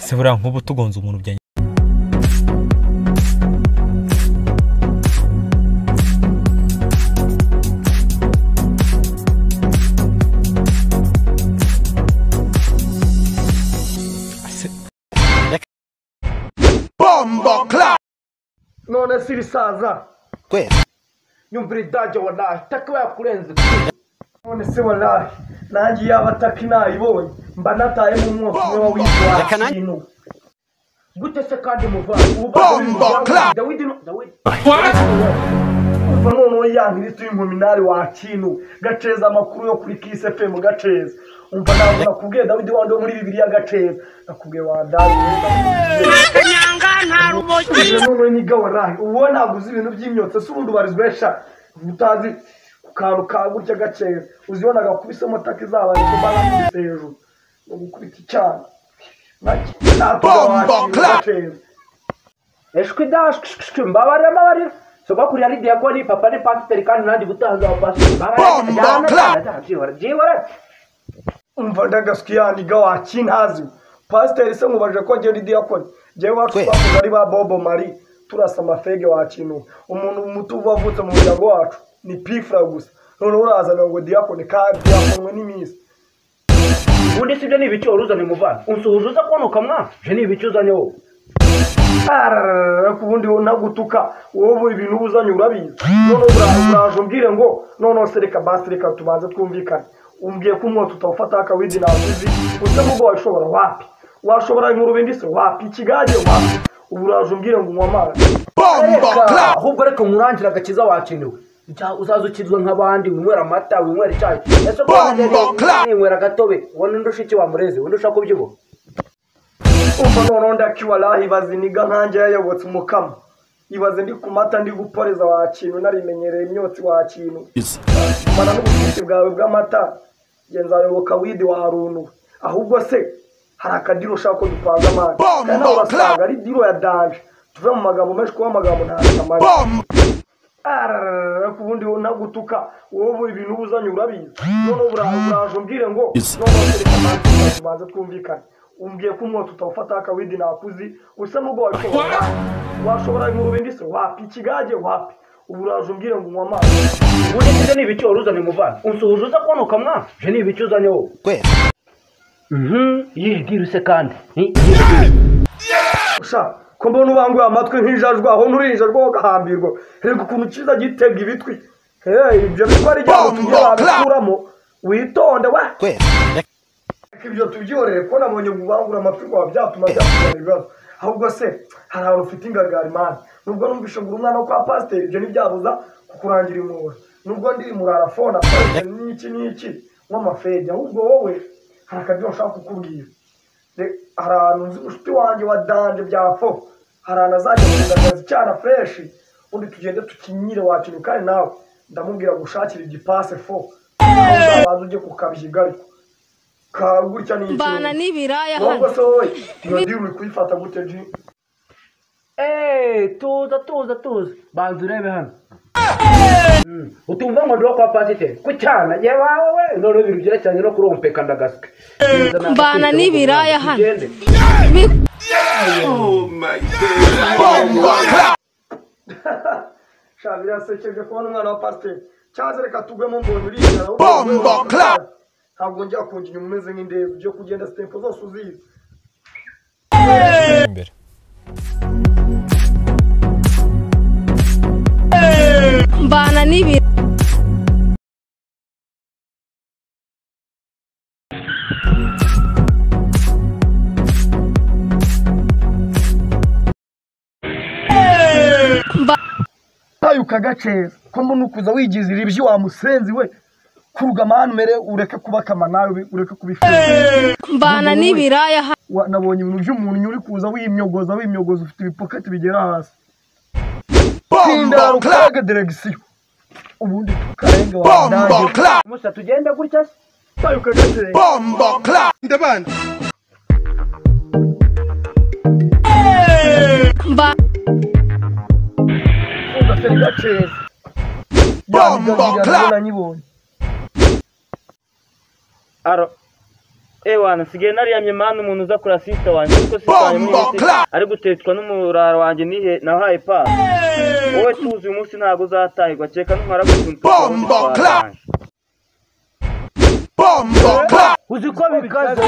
se buriya nk'ubu tugonze umuntu bya Bombo clap. None siri saza. Kwe. Nyumvira idaje wallahi takwa yakurenze. None se wallahi nangi yabataki nayibonye mba nataye mu mwotsi wa witwa kintu. Gute se kandi muva Bombo clap. Dawidi Uva yangi turi mu minari wa kintu gaceza amakuru yo kuri Kiss FM gaceza. Umva nabona kubwiye Dawidi wando muri Bibiliya gaceza nakubwiye wandari kanyanga nta rumogi none ni gawarahi ubona guzi ibintu by'imyotse surundi barizwesha utazi ukaruka gutya gaceza uzibona gakubise motaka izabari kubana hejuru no gukubita cyane Bombo clap. Eshwe dash mbabarira so bakuri ari diakoni papa ni pastor kandi nandi gutanga pastor Bombo clap. jiwara umva ndagaskiyani gawakinhazi pastor se ngubaje ko ngiye diakoni je wacu ari ba Bobo Mari turasa amafege wakinu umuntu mutu wavutse mu muryango wacu ni pifra gusa none uraza ngo diakoni kandi yakonwe n'imisi ubundi sibyo ni ibicyo uruzane muvana unsuhuza konoka mwa je ni ibicyo uzanye wowe kubundi nagutuka wowe ibintu uzanye urabizi none uraje umbwire ngo none sereka basireka tubanze twumvikane umbwiye ko umwe tutawufata akawidi navuzi use mugo washobora wapi washobora inkuru bindise wapi kigaje wapi uburaje umbwire ngo umwamazi Bombo clap. ahubwo reka murangira gakiza wakenewe uzaza ukizwe nk'abandi winywera amata winywera icyayi ese Bombo clap. winywera gatobe ubona ndushiki wa mureze undusha kubyibo umva none ndakiwalahi baziniga nkanje yayobotse umukama ibaze ndi kumata ndi guporeza wa kintu narimenyereye imyotsi wa kintu mana n'ubufiti bwawe bw'amata genza yoboka widi wa Harunu ahubwo se hari akadiro ushaka ko dupanga amana kandi urasanga ari diro ya danje tuve mu magambo menshi kuba amagambo nta kamaro kubundi nagutuka wowe ibintu uzanye urabizi none uraje umbwire ngo none sereka tubanze twumvikane umbwiye ko umwe tutawufata akawidi nakuzi use mugo washobora inkuru bindise wapi kigaje wapi uburaje umbwire ngo umwamazi ubundi sibyo ni ibicyo uruzane muvana unsuhuza konoka mwa je ni ibicyo uzanye wowe Kwe. yiruse kandi usha ko mbona ubanguye amatwi nk'ijajwa aho nurinjajwa gahambirwa rego ukuntu kiza gitega ibitwi ibyo bitwara ijyamo tugiye babikuramo witonde wa Kwe. ibyo tubyorere ko nabonye ubangura amatwi kwa byatuma byatuma ibibazo ahubwo se hari abantu ufite ingagari man nubwo numvishe ngo umwana wo kwa pastor ibyo ntibyabuza kukurangira imura nubwo ndi murarafona n'iki nk'amafede ahubwo wowe hari akabyo ushaka kukubwira hari ahantu nzi umushuti wanjye wa danje byafo hari ahantu azajya kugagaza icyana fresh undi tugende tukinyire wakintu kandi nawe ndamubwira gushakira igipase fo abanza ujye kukabyiga ariko gutya ni mbana n'ibiraya hano se wowe iyo ndi uri kuyifata gute ji tuza banza urebe hano utumva ngo ndo kwa pasiteri ku cyana ye wawe none ibintu byerekeranye no kurompeka ndagaswe mbana n'ibiraya hano Oh my God. Bombo clap. shabira sekeje kubona umwana wa pasiteri cyaze reka tugwemo mbonye uriya Bombo clap. ntabwo njya kunjya umeze nk'indebe byo kugenda stempo zose uzizi imbere mbana n'ibiraya tayuka gaceza ko mbona ukuza wigizira ibyo wa musenzi we kurugamana mere ureke kubakama nawe ureke kubifuza mbana n'ibiraya hano nabonye ibintu by'umuntu uri kuza wimyogoza ufite ibipoketi bigera hasi Bombo clap. direction ubundi tukarenga Bombo clap. musa tugende gutya se tayuka gaceza Bombo clap. Ndabana. ugaferi gaceza Bombo clap. nanyibonye aro Ewana nsigaye nariyamye mana umuntu uza kura sister wanjye kuko sister wanjye muri isi ari gutetwa n'umurara wanjye nihe nahaye pass wowe tuzi uyu munsi ntabwo uzatahirwa cyeka ntwara gutunga Bombo clap. uzi ko bikaze